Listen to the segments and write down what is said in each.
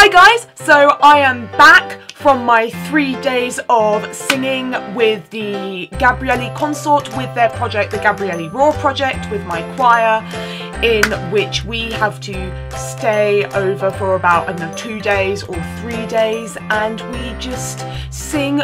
Hi guys, so I am back from my 3 days of singing with the Gabrielli Consort with their project, the Gabrielli Raw project with my choir, in which we have to stay over for about, I don't know, 2 days or 3 days, and we just sing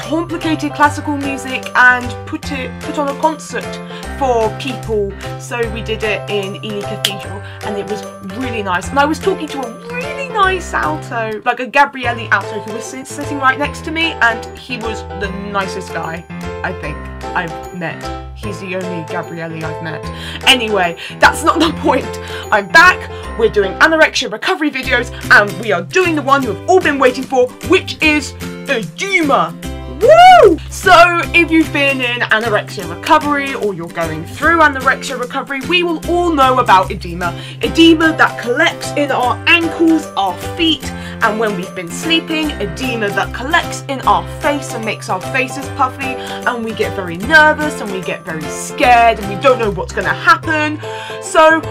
complicated classical music and put on a concert for people. So we did it in Ely Cathedral and it was really nice, and I was talking to a really nice alto, like a Gabrielli alto, who was sitting right next to me, and he was the nicest guy I think I've met. He's the only Gabrielli I've met. Anyway, that's not the point. I'm back, we're doing anorexia recovery videos, and we are doing the one you've all been waiting for, which is edema. Woo! So if you've been in anorexia recovery or you're going through anorexia recovery, we will all know about edema. Edema that collects in our ankles, our feet, and when we've been sleeping, edema that collects in our face and makes our faces puffy, and we get very nervous and we get very scared and we don't know what's going to happen. So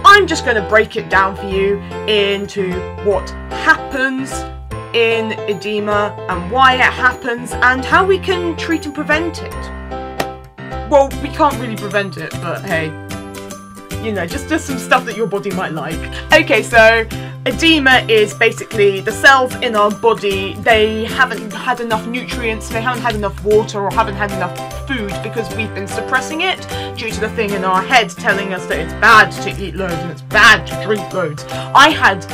I'm just going to break it down for you into what happens in edema and why it happens and how we can treat and prevent it. Well, we can't really prevent it, but hey, you know, just some stuff that your body might like. Okay, so edema is basically the cells in our body, they haven't had enough nutrients, they haven't had enough water or haven't had enough food because we've been suppressing it due to the thing in our head telling us that it's bad to eat loads and it's bad to drink loads. I had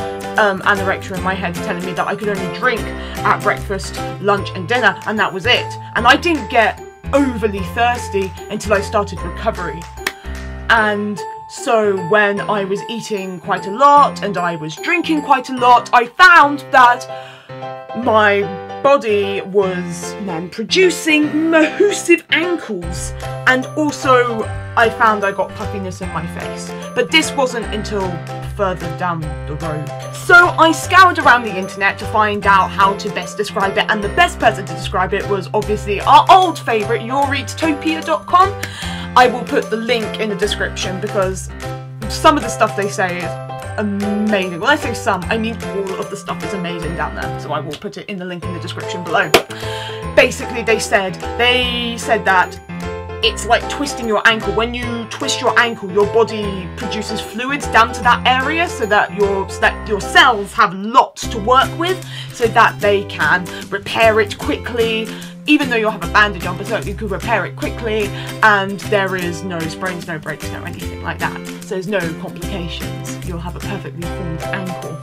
anorexia in my head telling me that I could only drink at breakfast, lunch and dinner, and that was it. And I didn't get overly thirsty until I started recovery. And so when I was eating quite a lot and I was drinking quite a lot, I found that my body was then producing massive ankles, and also I found I got puffiness in my face. But this wasn't until further down the road. So I scoured around the internet to find out how to best describe it, and the best person to describe it was obviously our old favourite, youreatopia.com. I will put the link in the description because some of the stuff they say is amazing. When I say some, I mean all of the stuff is amazing down there, so I will put it in the link in the description below. Basically they said that it's like twisting your ankle. When you twist your ankle, your body produces fluids down to that area so that your cells have lots to work with so that they can repair it quickly. Even though you'll have a bandage on, but you could repair it quickly, and there is no sprains, no breaks, no anything like that. So there's no complications. You'll have a perfectly formed ankle.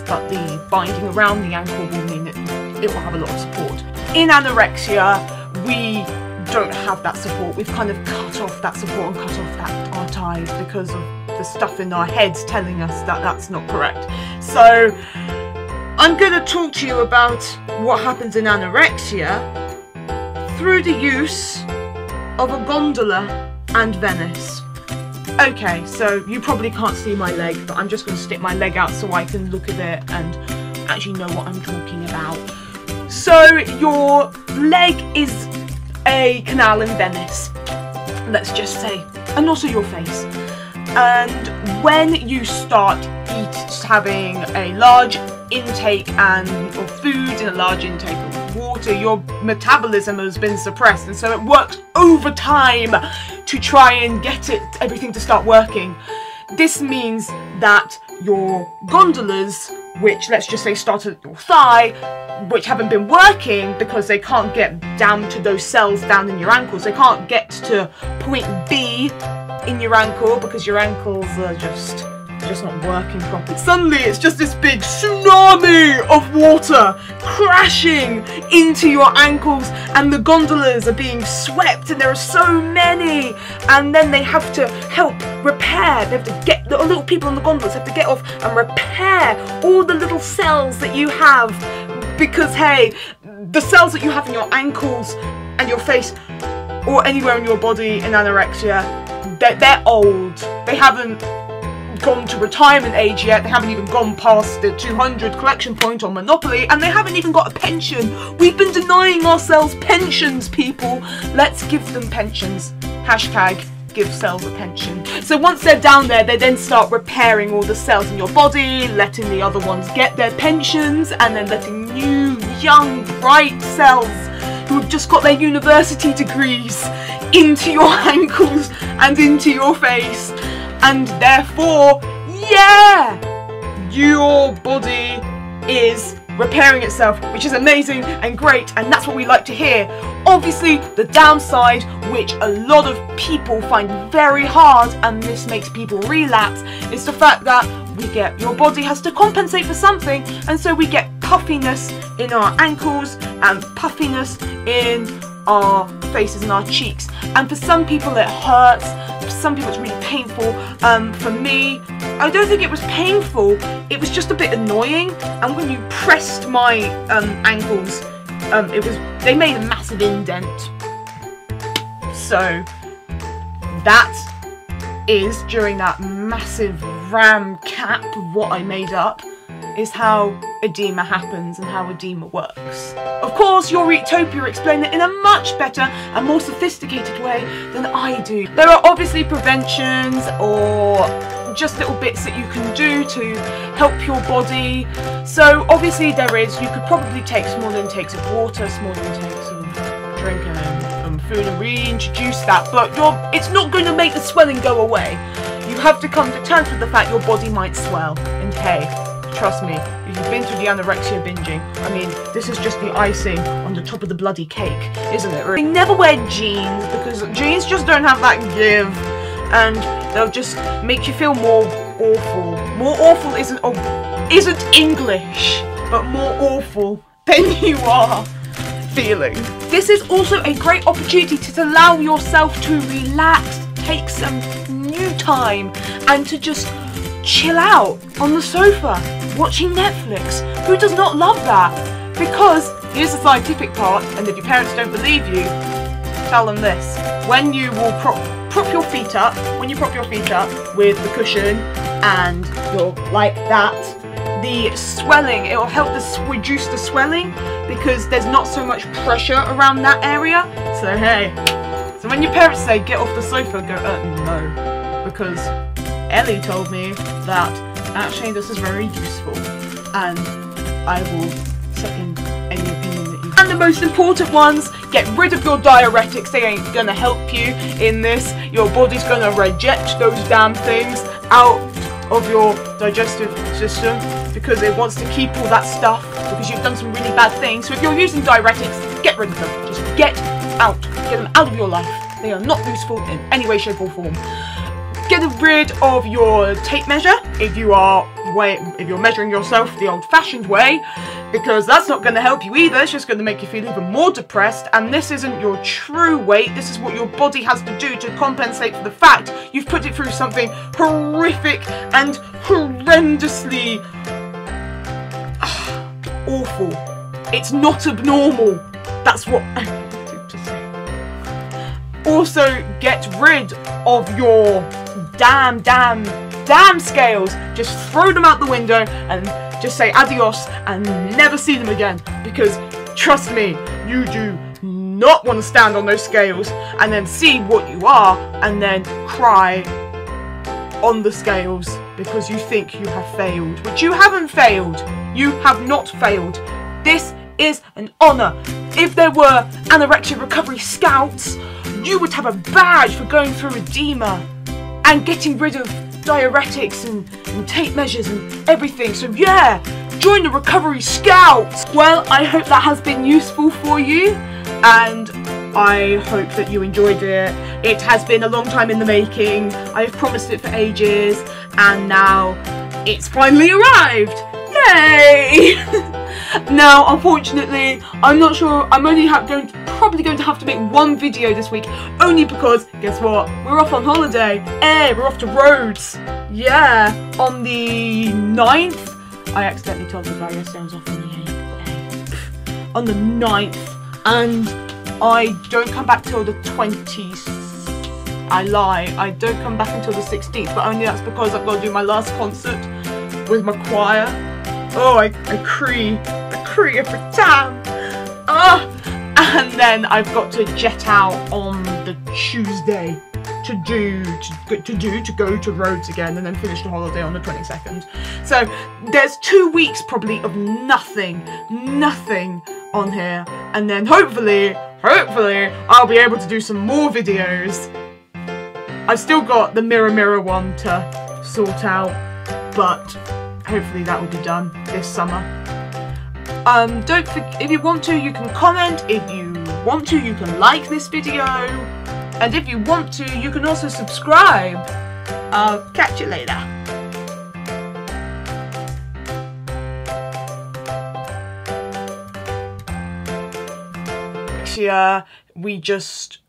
But the binding around the ankle will mean that it will have a lot of support. In anorexia, we don't have that support. We've kind of cut off that support and cut off our ties because of the stuff in our heads telling us that that's not correct. So I'm going to talk to you about what happens in anorexia through the use of a gondola and Venice. Okay, so you probably can't see my leg, but I'm just going to stick my leg out so I can look at it and actually know what I'm talking about. So your leg is a canal in Venice, let's just say, and also your face. And when you start having a large intake of food and a large intake of water, your metabolism has been suppressed, and so it works overtime to try and get everything to start working. This means that your gondolas, which let's just say start at your thigh, which haven't been working because they can't get down to those cells down in your ankles. They can't get to point B in your ankle because your ankles are just not working properly. Suddenly it's just this big tsunami of water crashing into your ankles, and the gondolas are being swept, and there are so many, and then they have to help repair. They have to get the little people on the gondolas have to get off and repair all the little cells that you have, because hey, the cells that you have in your ankles and your face or anywhere in your body in anorexia, they're old. They haven't gone to retirement age yet, they haven't even gone past the 200 collection point on Monopoly, and they haven't even got a pension. We've been denying ourselves pensions, people. Let's give them pensions. Hashtag give cells a pension. So once they're down there, they then start repairing all the cells in your body, letting the other ones get their pensions, and then letting new, young, bright cells who have just got their university degrees into your ankles and into your face. And therefore, yeah, your body is repairing itself, which is amazing and great, and that's what we like to hear. Obviously, the downside, which a lot of people find very hard, and this makes people relapse, is the fact that your body has to compensate for something, and so we get puffiness in our ankles and puffiness in our faces and our cheeks. And for some people it hurts, for some people it's really painful. For me, I don't think it was painful, it was just a bit annoying. And when you pressed my ankles, they made a massive indent. So that is, during that massive ram cap of what I made up, is how edema happens and how edema works. Of course, your Utopia explained it in a much better and more sophisticated way than I do. There are obviously preventions or just little bits that you can do to help your body. So obviously you could probably take small intakes of water, small intakes of drink and food, and reintroduce that, but it's not going to make the swelling go away. You have to come to terms with the fact your body might swell, and hey, trust me, if you've been through the anorexia binging, I mean, this is just the icing on the top of the bloody cake, isn't it? Really? Never wear jeans, because jeans just don't have that give, and they'll just make you feel more awful. More awful isn't English, but more awful than you are feeling. This is also a great opportunity to allow yourself to relax, take some new time, and to just chill out on the sofa watching Netflix. Who does not love that? Because here's the scientific part, and if your parents don't believe you, tell them this. When you will prop your feet up, with the cushion and you're like that, the swelling, it will help reduce the swelling because there's not so much pressure around that area. So hey, so when your parents say get off the sofa, go no, because Ellie told me that actually this is very useful, and I will second any opinion that you have. And the most important ones, get rid of your diuretics. They ain't gonna help you in this. Your body's gonna reject those damn things out of your digestive system because it wants to keep all that stuff because you've done some really bad things. So if you're using diuretics, get rid of them. Just get them out of your life. They are not useful in any way, shape or form. Get rid of your tape measure if you're measuring yourself the old-fashioned way, because that's not going to help you either. It's just going to make you feel even more depressed, and this isn't your true weight. This is what your body has to do to compensate for the fact you've put it through something horrific and horrendously awful. It's not abnormal. That's what I wanted to say. Also, get rid of your damn scales. Just throw them out the window and just say adios and never see them again, because trust me, you do not want to stand on those scales and then see what you are and then cry on the scales because you think you have failed, which you haven't failed. You have not failed. This is an honour. If there were Anorexia Recovery Scouts, you would have a badge for going through edema and getting rid of diuretics and tape measures and everything. So yeah, join the Recovery Scouts. Well, I hope that has been useful for you, and I hope that you enjoyed it. It has been a long time in the making. I have promised it for ages, and now it's finally arrived. Yay! Now, unfortunately, I'm not sure. I'm only probably going to have to make one video this week, only because, guess what? We're off on holiday. Hey, we're off to Rhodes. Yeah, on the 9th. I accidentally told the guy yesterday I was off on the 8th. On the 9th. And I don't come back till the 20th. I lie. I don't come back until the 16th, but only that's because I've got to do my last concert with my choir. Oh, I cree every time. And then I've got to jet out on the Tuesday to go to Rhodes again, and then finish the holiday on the 22nd. So there's 2 weeks probably of nothing on here, and then hopefully I'll be able to do some more videos. I've still got the mirror one to sort out, but hopefully that will be done this summer. Don't forget, if you want to, you can comment. If you want to, you can like this video. And if you want to, you can also subscribe. I'll catch you later. Next year, we just...